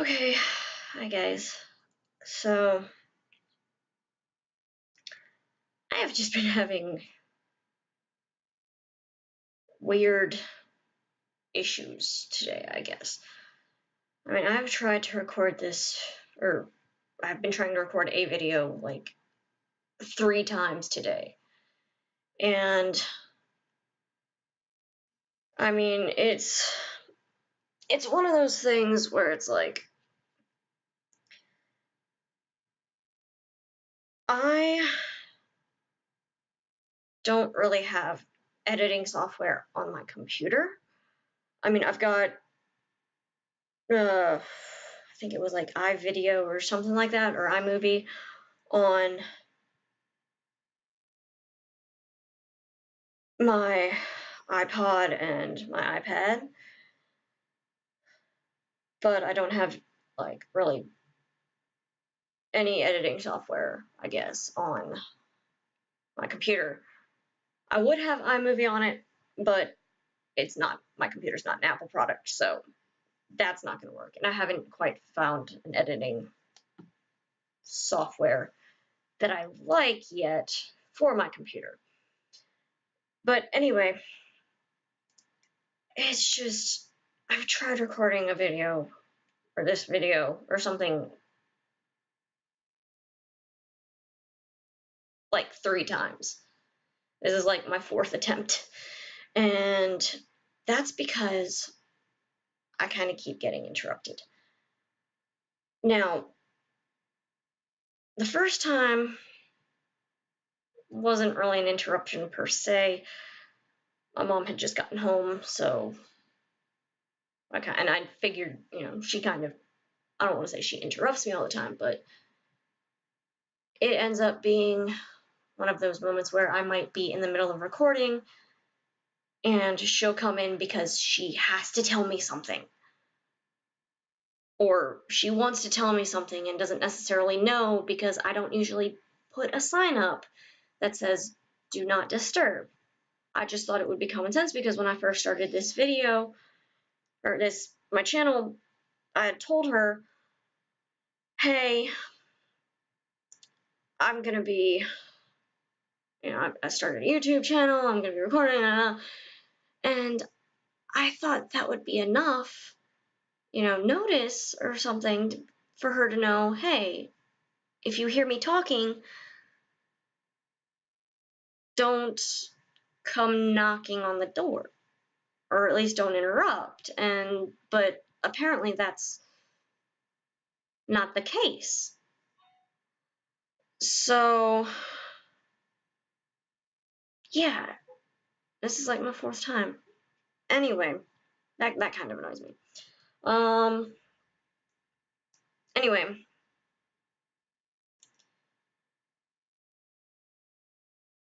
Okay, hi guys. So, I have just been having weird issues today, I guess. I mean, I've tried to record this, or I've been trying to record a video like 3 times today. And, I mean, it's one of those things where it's like, I don't really have editing software on my computer. I mean, I've got I think it was like iVideo or something like that, or iMovie on my iPod and my iPad, but I don't have like really any editing software, I guess, on my computer. I would have iMovie on it, but it's not, my computer's not an Apple product, so that's not going to work. And I haven't quite found an editing software that I like yet for my computer. But anyway, it's just, I've tried recording a video, or this video, or something like 3 times. This is like my 4th attempt. And that's because I kind of keep getting interrupted. Now, the first time wasn't really an interruption per se. My mom had just gotten home, so I figured, she kind of, I don't want to say she interrupts me all the time, but it ends up being one of those moments where I might be in the middle of recording and she'll come in because she has to tell me something. Or she wants to tell me something and doesn't necessarily know because I don't usually put a sign up that says, do not disturb. I just thought it would be common sense because when I first started this video, or my channel, I had told her, hey, I'm going to be, I started a YouTube channel, I'm going to be recording, and I thought that would be enough, notice or something for her to know, hey, if you hear me talking, don't come knocking on the door, or at least don't interrupt. But apparently that's not the case. So yeah, this is like my 4th time. Anyway, that kind of annoys me. Anyway,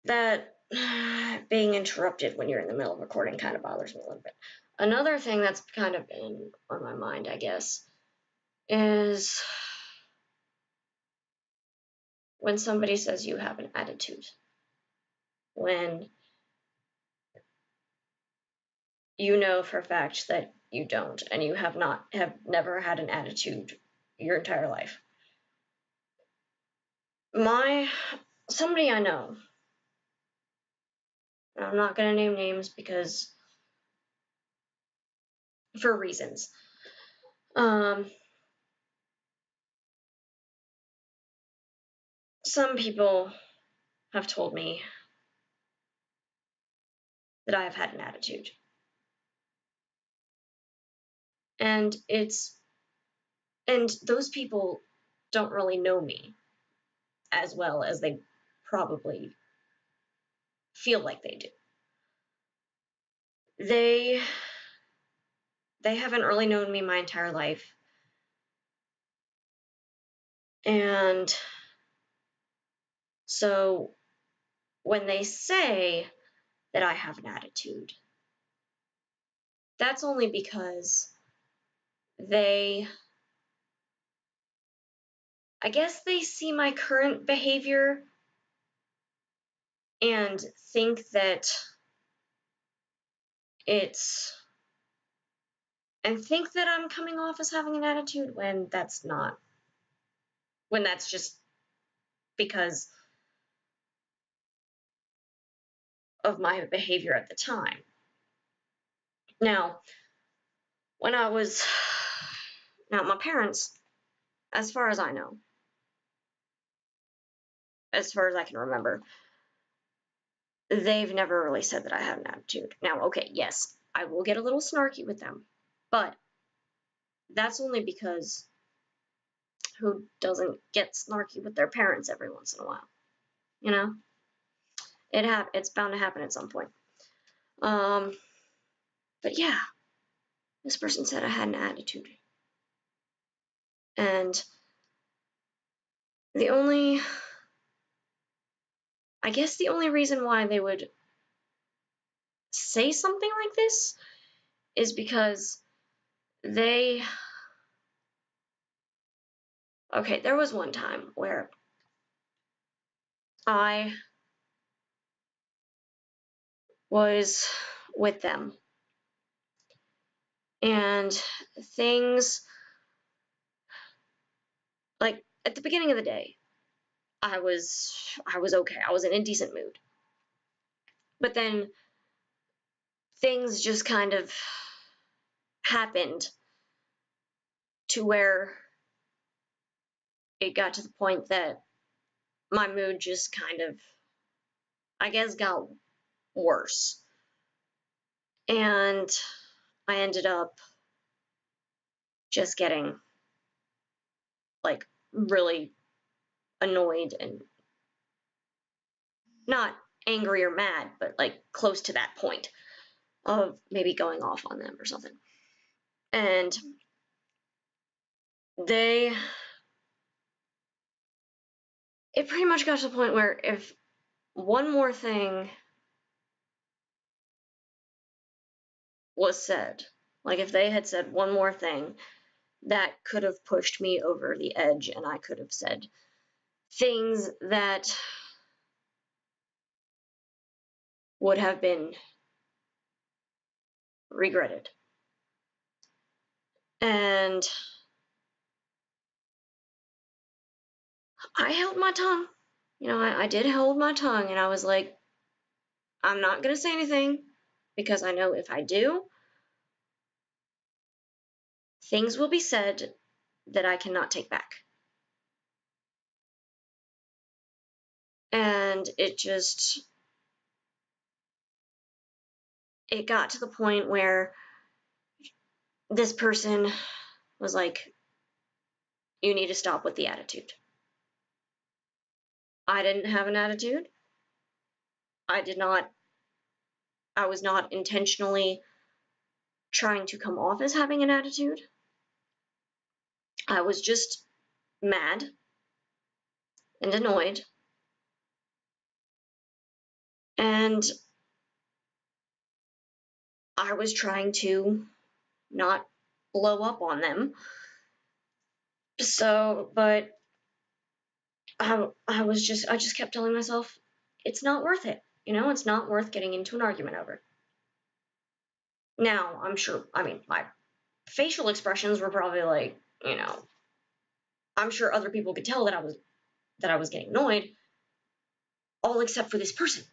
that being interrupted when you're in the middle of recording kind of bothers me a little bit. Another thing that's kind of been on my mind, I guess, is when somebody says you have an attitude. When you know for a fact that you don't, and you have never had an attitude your entire life. Somebody I know, I'm not going to name names because, for reasons, some people have told me that I have had an attitude. And those people don't really know me as well as they probably feel like they do. They haven't really known me my entire life. And so when they say that I have an attitude, that's only because I guess they see my current behavior and think that it's and think that I'm coming off as having an attitude when that's not, when that's just because of my behavior at the time. Now, when I was, now my parents, as far as I know, as far as I can remember, they've never really said that I have an attitude. Now, okay, yes, I will get a little snarky with them, but that's only because who doesn't get snarky with their parents every once in a while? You know, it's bound to happen at some point. But yeah, this person said I had an attitude, and the only, I guess the only reason why they would say something like this is because they, okay, there was one time where I was with them, and things, like, at the beginning of the day, I was okay. I was in a decent mood. But then things just kind of happened to where it got to the point that my mood just kind of, I guess, got worse. And I ended up just getting, like, really annoyed and not angry or mad, but like close to that point of maybe going off on them or something. And they, it pretty much got to the point where if one more thing was said, like if they had said one more thing, that could have pushed me over the edge, and I could have said things that would have been regretted. And I held my tongue. You know, I did hold my tongue, and I was like, I'm not going to say anything because I know if I do, things will be said that I cannot take back. And it got to the point where this person was like, you need to stop with the attitude. I didn't have an attitude. I was not intentionally trying to come off as having an attitude. I was just mad and annoyed. And I was trying to not blow up on them. So, but I just kept telling myself, it's not worth it. You know, it's not worth getting into an argument over. Now, I'm sure, I mean, my facial expressions were probably like, you know, I'm sure other people could tell that I was getting annoyed, all except for this person.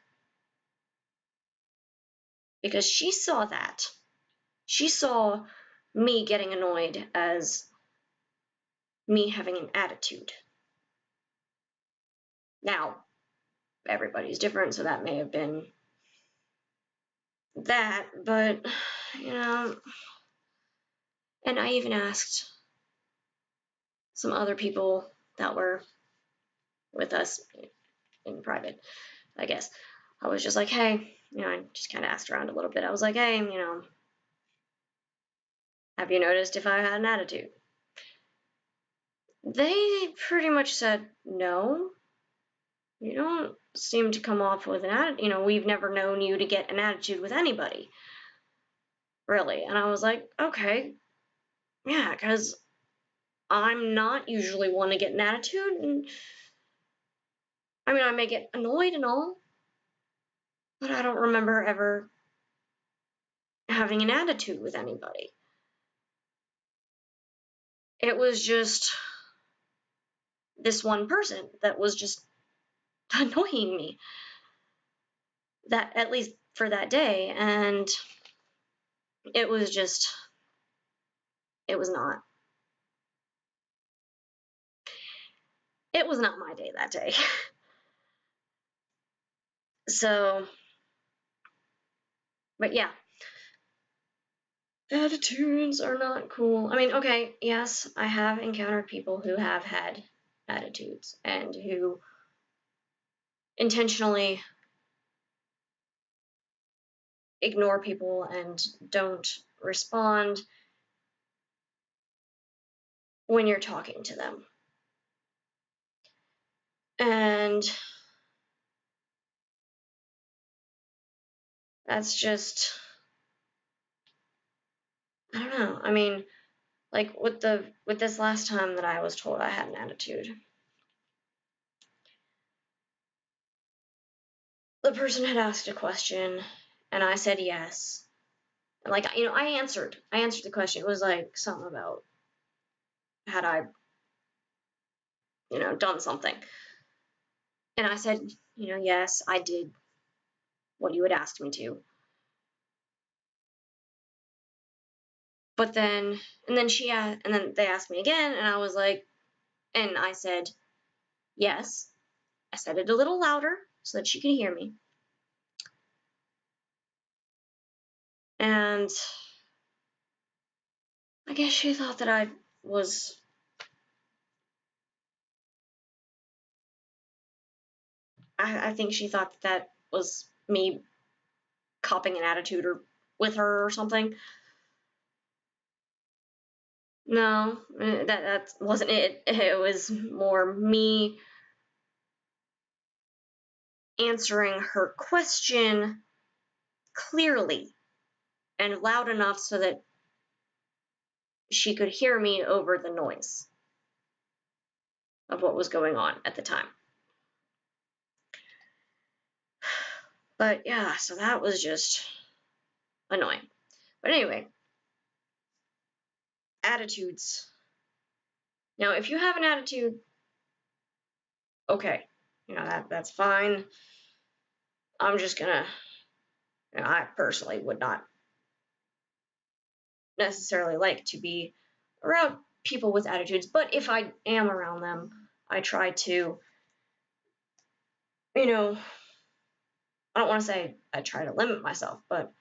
Because she saw that. She saw me getting annoyed as me having an attitude. Now, everybody's different, so that may have been that, but, you know, and I even asked some other people that were with us in private, I guess. I was just like, hey, you know, I just kind of asked around a little bit. I was like, hey, you know, have you noticed if I had an attitude? They pretty much said, no, you don't seem to come off with an attitude. You know, we've never known you to get an attitude with anybody, really. And I was like, okay, yeah, because I'm not usually one to get an attitude. And I mean, I may get annoyed and all, but I don't remember ever having an attitude with anybody. it was just this one person that was just annoying me, that at least for that day. And it was just, it was not my day that day. So, but yeah, attitudes are not cool. I mean, okay, yes, I have encountered people who have had attitudes and who intentionally ignore people and don't respond when you're talking to them. And that's just, I don't know. I mean, like with this last time that I was told I had an attitude, the person had asked a question and I said yes. And like, I answered the question. It was like something about had I, done something. And I said, yes, I did what you had asked me to. But then, and then they asked me again, and I was like, and I said, yes. I said it a little louder so that she could hear me. And I guess she thought that I was, I think she thought that was me copping an attitude or with her or something. No, that wasn't it. It was more me answering her question clearly and loud enough so that she could hear me over the noise of what was going on at the time. But yeah, so that was just annoying. But anyway, attitudes. Now, if you have an attitude, okay, that's fine. I'm just gonna, I personally would not necessarily like to be around people with attitudes, but if I am around them, I try to, I don't want to say I try to limit myself, but,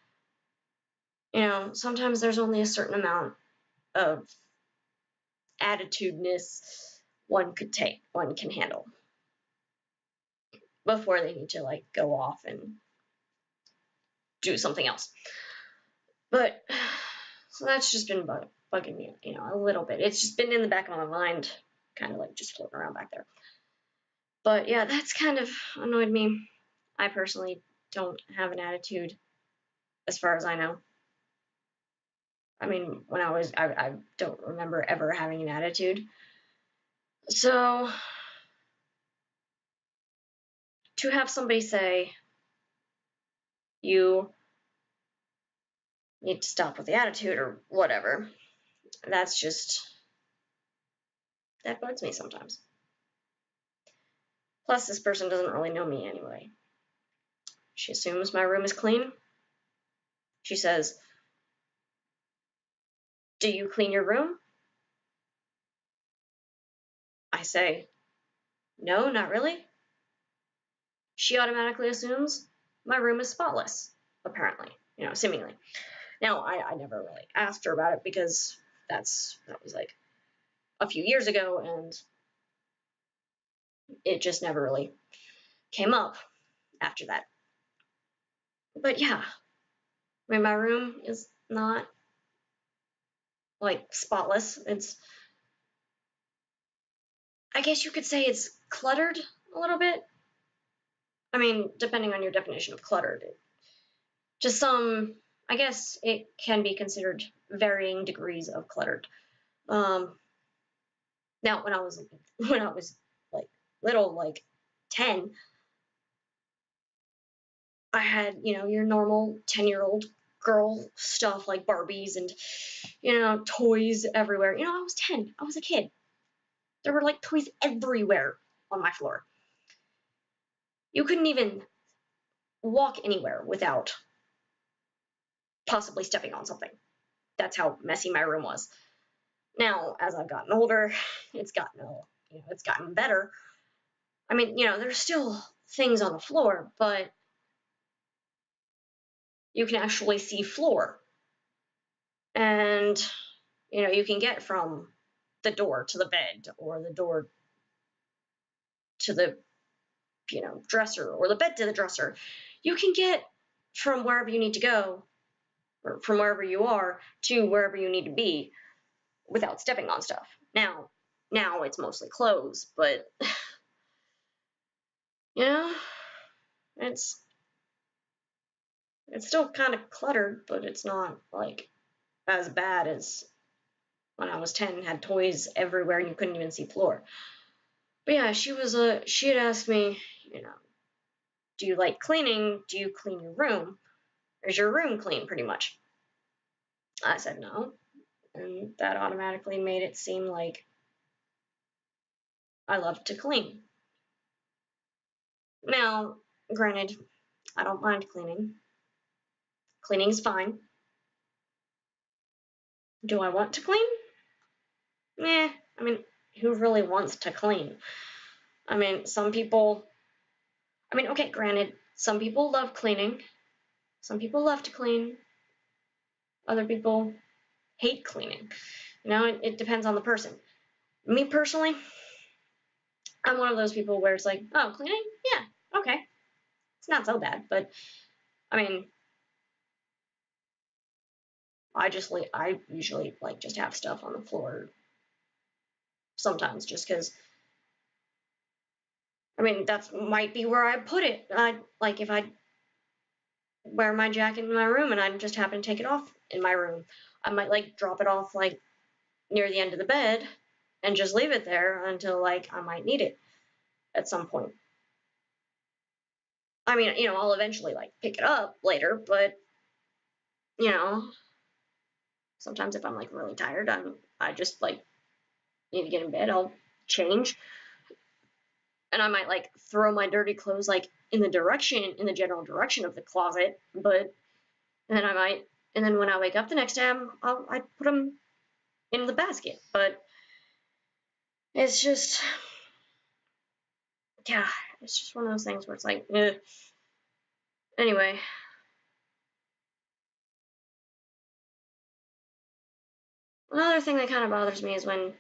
sometimes there's only a certain amount of attitudeness one can handle before they need to, like, go off and do something else. But, so that's just been bugging me, a little bit. It's just been in the back of my mind, kind of like just floating around back there. But yeah, that's kind of annoyed me. I personally don't have an attitude, as far as I know. I mean, when I don't remember ever having an attitude. So, to have somebody say, you need to stop with the attitude or whatever, that bugs me sometimes. Plus, this person doesn't really know me anyway. She assumes my room is clean. She says, do you clean your room? I say, no, not really. She automatically assumes my room is spotless, apparently, seemingly. Now, I never really asked her about it because that was like a few years ago, and it just never really came up after that. But yeah, I mean, my room is not like spotless. I guess you could say it's cluttered a little bit. I mean, depending on your definition of cluttered, I guess it can be considered varying degrees of cluttered. Now, when I was like little, like 10, I had, your normal 10-year-old girl stuff like Barbies and, toys everywhere. I was 10. I was a kid. There were like toys everywhere on my floor. You couldn't even walk anywhere without possibly stepping on something. That's how messy my room was. Now, as I've gotten older, it's gotten better. I mean, there's still things on the floor, but you can actually see floor. And, you can get from the door to the bed or the door to the, dresser or the bed to the dresser. You can get from wherever you need to go or from wherever you are to wherever you need to be without stepping on stuff. Now it's mostly clothes, but it's still kind of cluttered, but it's not like as bad as when I was 10 and had toys everywhere and you couldn't even see floor. But yeah, she had asked me, do you like cleaning? Do you clean your room? Is your room clean pretty much? I said no, and that automatically made it seem like I love to clean. Now, granted, I don't mind cleaning. Cleaning's fine. Do I want to clean? I mean, who really wants to clean? I mean, okay, granted, some people love cleaning. Some people love to clean. Other people hate cleaning. It depends on the person. Me personally, I'm one of those people where it's like, oh, cleaning? Yeah, okay. It's not so bad, but I mean, I usually like just have stuff on the floor sometimes just because, I mean, that might be where I put it. If I wear my jacket in my room and I just happen to take it off in my room, I might like drop it off like near the end of the bed and just leave it there until like I might need it at some point. I mean, I'll eventually like pick it up later, but sometimes if I'm like really tired, I just like need to get in bed, I'll change. And I might like throw my dirty clothes like in the general direction of the closet, but then and then when I wake up the next day, I put them in the basket. But it's just, yeah, it's just one of those things where it's like, eh. Anyway. Another thing that kind of bothers me is when,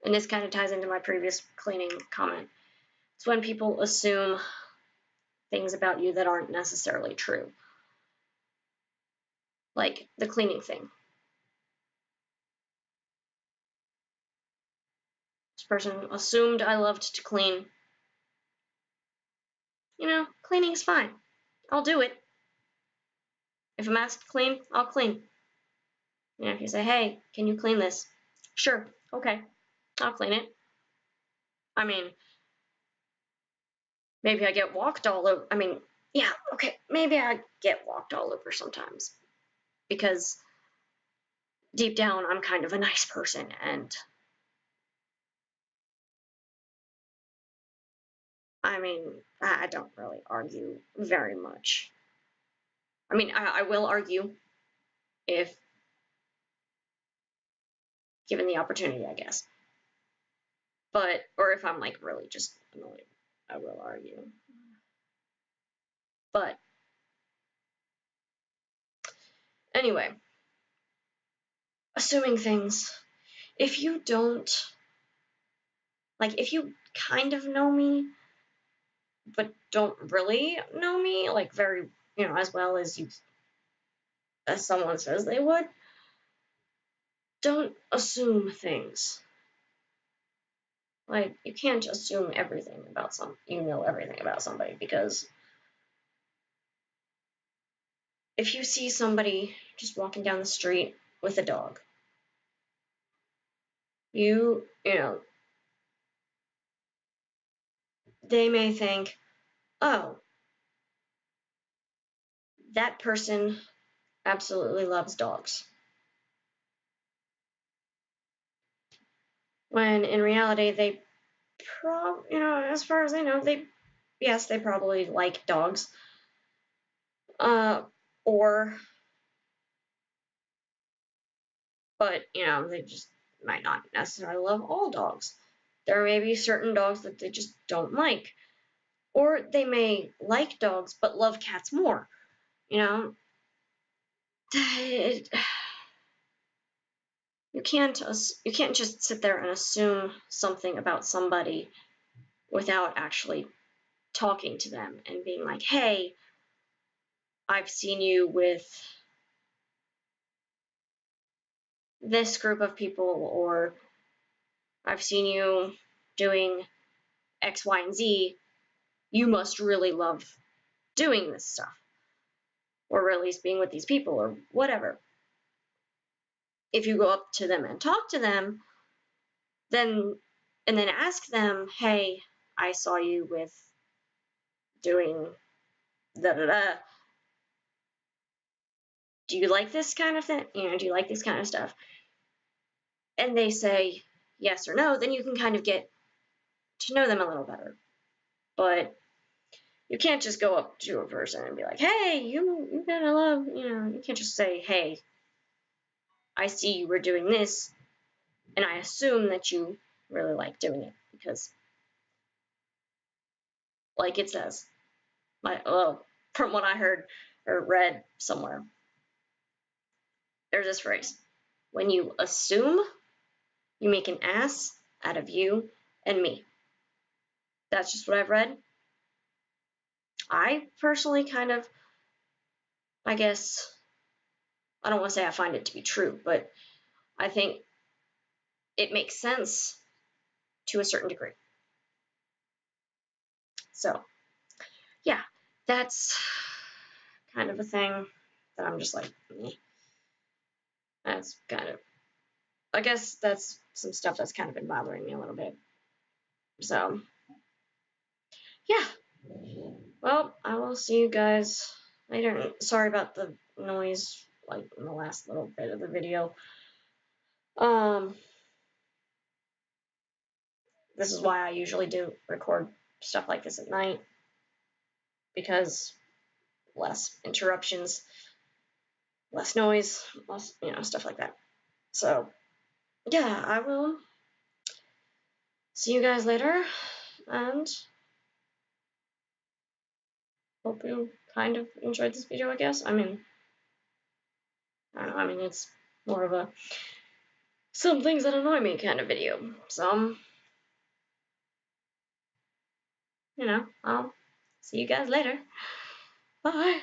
and this kind of ties into my previous cleaning comment, it's when people assume things about you that aren't necessarily true. Like the cleaning thing. This person assumed I loved to clean. Cleaning's fine. I'll do it. If I'm asked to clean, I'll clean. If you say, hey, can you clean this? Sure, okay, I'll clean it. I mean, maybe I get walked all over. I mean, yeah, okay, maybe I get walked all over sometimes. Because deep down, I'm kind of a nice person, and I mean, I don't really argue very much. I mean, I will argue if given the opportunity, I guess. Or if I'm like really just annoyed, I will argue. But anyway, assuming things. If you don't, like, if you kind of know me, but don't really know me, like, very, as well as someone says they would, don't assume things. Like, you can't assume everything about everything about somebody, because if you see somebody just walking down the street with a dog, they may think, oh, that person absolutely loves dogs. When in reality, they as far as I know, yes, they probably like dogs. Or, but, they just might not necessarily love all dogs. There may be certain dogs that they just don't like. Or they may like dogs but love cats more. You know, it, you can't just sit there and assume something about somebody without actually talking to them and being like, hey, I've seen you with this group of people, or I've seen you doing X, Y, and Z. You must really love doing this stuff, or at least being with these people, or whatever. If you go up to them and talk to them, then ask them, hey, I saw you with doing da da da. Do you like this kind of thing? Do you like this kind of stuff? And they say yes or no, then you can kind of get to know them a little better. But you can't just go up to a person and be like, hey, you gotta love, you can't just say, hey, I see you were doing this, and I assume that you really like doing it, because, like it says, from what I heard or read somewhere, there's this phrase: when you assume, you make an ass out of you and me. That's just what I've read. I personally kind of, I guess, I don't want to say I find it to be true, but I think it makes sense to a certain degree. So, yeah, that's kind of a thing that I'm just like, that's kind of, I guess that's some stuff that's kind of been bothering me a little bit. So, yeah. Well, I will see you guys later. Sorry about the noise, like, in the last little bit of the video. This is why I usually do record stuff like this at night, because less interruptions, less noise, less, stuff like that. So, yeah, I will see you guys later, and hope you kind of enjoyed this video, I guess. I mean, I don't know, it's more of a some things that annoy me kind of video. So, I'll see you guys later. Bye.